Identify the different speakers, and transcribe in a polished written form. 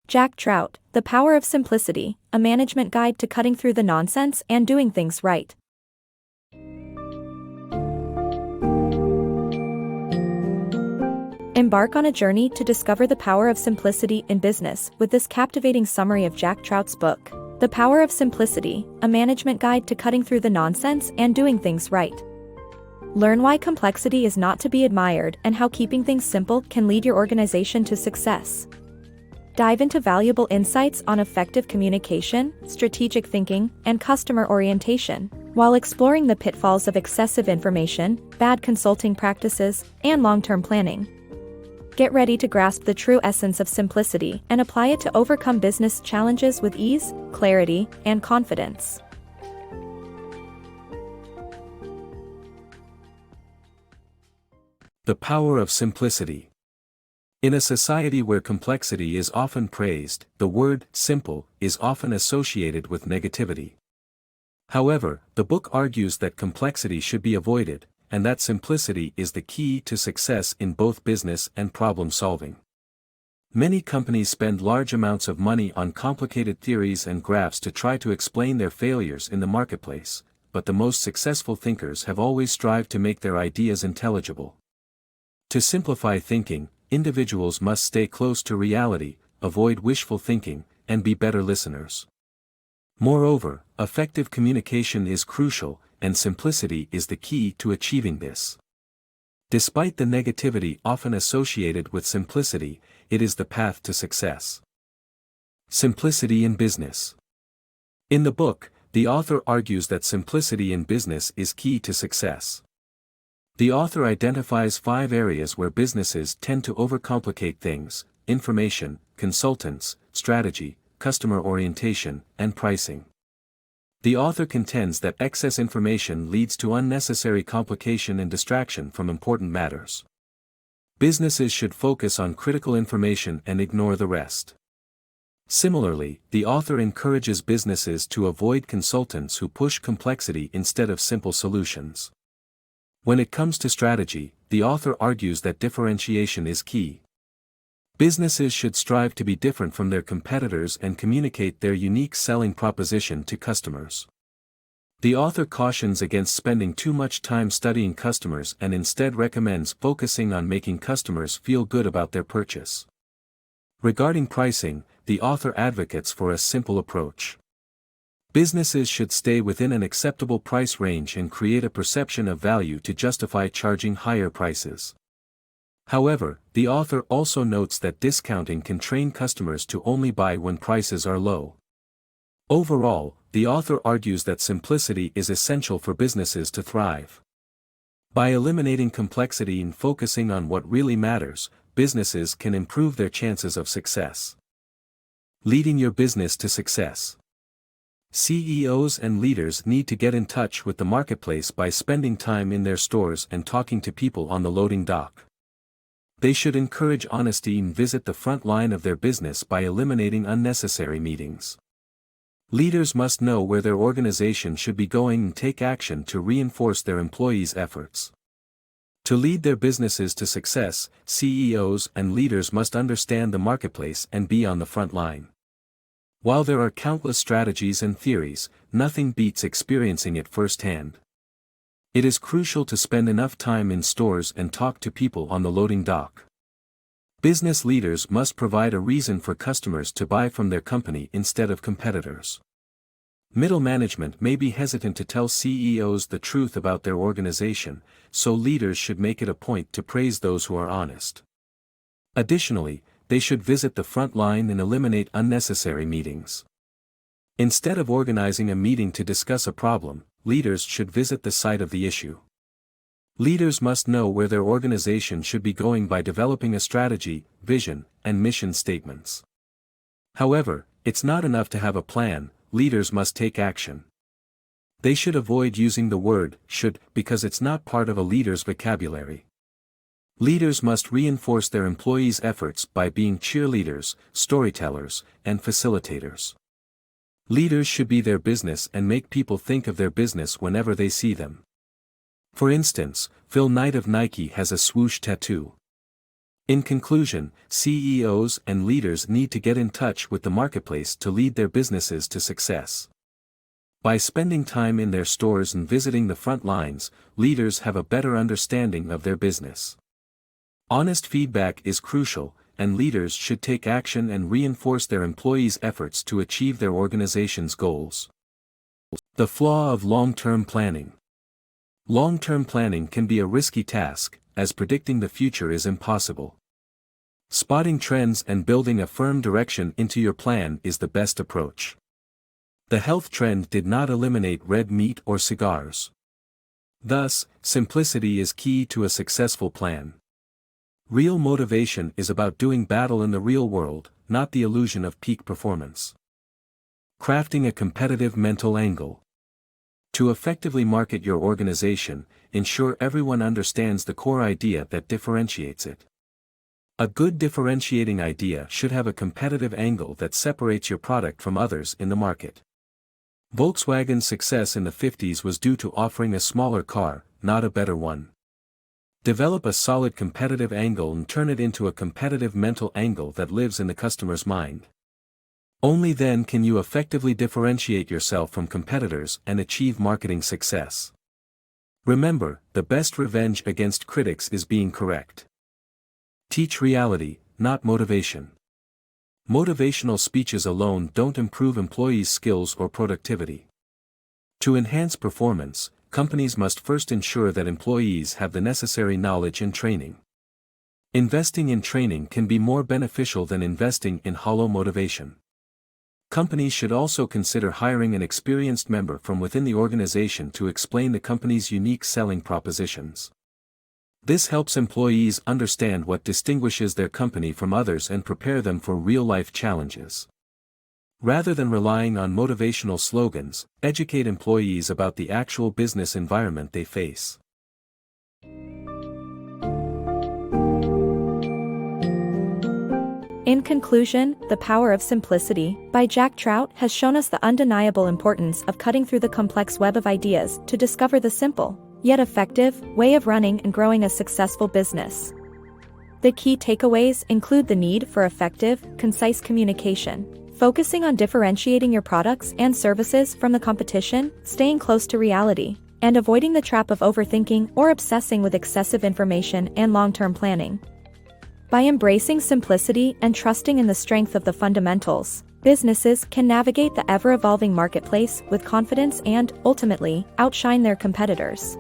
Speaker 1: Jack Trout, The Power of Simplicity, a management guide to cutting through the nonsense and doing things right. Embark on a journey to discover the power of simplicity in business with this captivating summary of Jack Trout's book, The Power of Simplicity, a management guide to cutting through the nonsense and doing things right. Learn why complexity is not to be admired and how keeping things simple can lead your organization to success. Dive into valuable insights on effective communication, strategic thinking, and customer orientation, while exploring the pitfalls of excessive information, bad consulting practices, and long-term planning. Get ready to grasp the true essence of simplicity and apply it to overcome business challenges with ease, clarity, and confidence.
Speaker 2: The power of simplicity. In a society where complexity is often praised, the word simple is often associated with negativity. However, the book argues that complexity should be avoided, and that simplicity is the key to success in both business and problem solving. Many companies spend large amounts of money on complicated theories and graphs to try to explain their failures in the marketplace, but the most successful thinkers have always strived to make their ideas intelligible. To simplify thinking, individuals must stay close to reality, avoid wishful thinking, and be better listeners. Moreover, effective communication is crucial, and simplicity is the key to achieving this. Despite the negativity often associated with simplicity, it is the path to success. Simplicity in business. In the book, the author argues that simplicity in business is key to success. The author identifies 5 areas where businesses tend to overcomplicate things: information, consultants, strategy, customer orientation, and pricing. The author contends that excess information leads to unnecessary complication and distraction from important matters. Businesses should focus on critical information and ignore the rest. Similarly, the author encourages businesses to avoid consultants who push complexity instead of simple solutions. When it comes to strategy, the author argues that differentiation is key. Businesses should strive to be different from their competitors and communicate their unique selling proposition to customers. The author cautions against spending too much time studying customers and instead recommends focusing on making customers feel good about their purchase. Regarding pricing, the author advocates for a simple approach. Businesses should stay within an acceptable price range and create a perception of value to justify charging higher prices. However, the author also notes that discounting can train customers to only buy when prices are low. Overall, the author argues that simplicity is essential for businesses to thrive. By eliminating complexity and focusing on what really matters, businesses can improve their chances of success. Leading your business to success. CEOs and leaders need to get in touch with the marketplace by spending time in their stores and talking to people on the loading dock. They should encourage honesty and visit the front line of their business by eliminating unnecessary meetings. Leaders must know where their organization should be going and take action to reinforce their employees' efforts. To lead their businesses to success, CEOs and leaders must understand the marketplace and be on the front line. While there are countless strategies and theories, nothing beats experiencing it firsthand. It is crucial to spend enough time in stores and talk to people on the loading dock. Business leaders must provide a reason for customers to buy from their company instead of competitors. Middle management may be hesitant to tell CEOs the truth about their organization, so leaders should make it a point to praise those who are honest. Additionally, they should visit the front line and eliminate unnecessary meetings. Instead of organizing a meeting to discuss a problem, leaders should visit the site of the issue. Leaders must know where their organization should be going by developing a strategy, vision, and mission statements. However, it's not enough to have a plan, leaders must take action. They should avoid using the word should because it's not part of a leader's vocabulary. Leaders must reinforce their employees' efforts by being cheerleaders, storytellers, and facilitators. Leaders should be their business and make people think of their business whenever they see them. For instance, Phil Knight of Nike has a swoosh tattoo. In conclusion, CEOs and leaders need to get in touch with the marketplace to lead their businesses to success. By spending time in their stores and visiting the front lines, leaders have a better understanding of their business. Honest feedback is crucial, and leaders should take action and reinforce their employees' efforts to achieve their organization's goals. The flaw of long-term planning. Long-term planning can be a risky task, as predicting the future is impossible. Spotting trends and building a firm direction into your plan is the best approach. The health trend did not eliminate red meat or cigars. Thus, simplicity is key to a successful plan. Real motivation is about doing battle in the real world, not the illusion of peak performance. Crafting a competitive mental angle. To effectively market your organization, ensure everyone understands the core idea that differentiates it. A good differentiating idea should have a competitive angle that separates your product from others in the market. Volkswagen's success in the 50s was due to offering a smaller car, not a better one. Develop a solid competitive angle and turn it into a competitive mental angle that lives in the customer's mind. Only then can you effectively differentiate yourself from competitors and achieve marketing success. Remember, the best revenge against critics is being correct. Teach reality, not motivation. Motivational speeches alone don't improve employees' skills or productivity. To enhance performance, companies must first ensure that employees have the necessary knowledge and training. Investing in training can be more beneficial than investing in hollow motivation. Companies should also consider hiring an experienced member from within the organization to explain the company's unique selling propositions. This helps employees understand what distinguishes their company from others and prepare them for real-life challenges. Rather than relying on motivational slogans, educate employees about the actual business environment they face.
Speaker 1: In conclusion, The Power of Simplicity, by Jack Trout, has shown us the undeniable importance of cutting through the complex web of ideas to discover the simple, yet effective, way of running and growing a successful business. The key takeaways include the need for effective, concise communication, focusing on differentiating your products and services from the competition, staying close to reality, and avoiding the trap of overthinking or obsessing with excessive information and long-term planning. By embracing simplicity and trusting in the strength of the fundamentals, businesses can navigate the ever-evolving marketplace with confidence and, ultimately, outshine their competitors.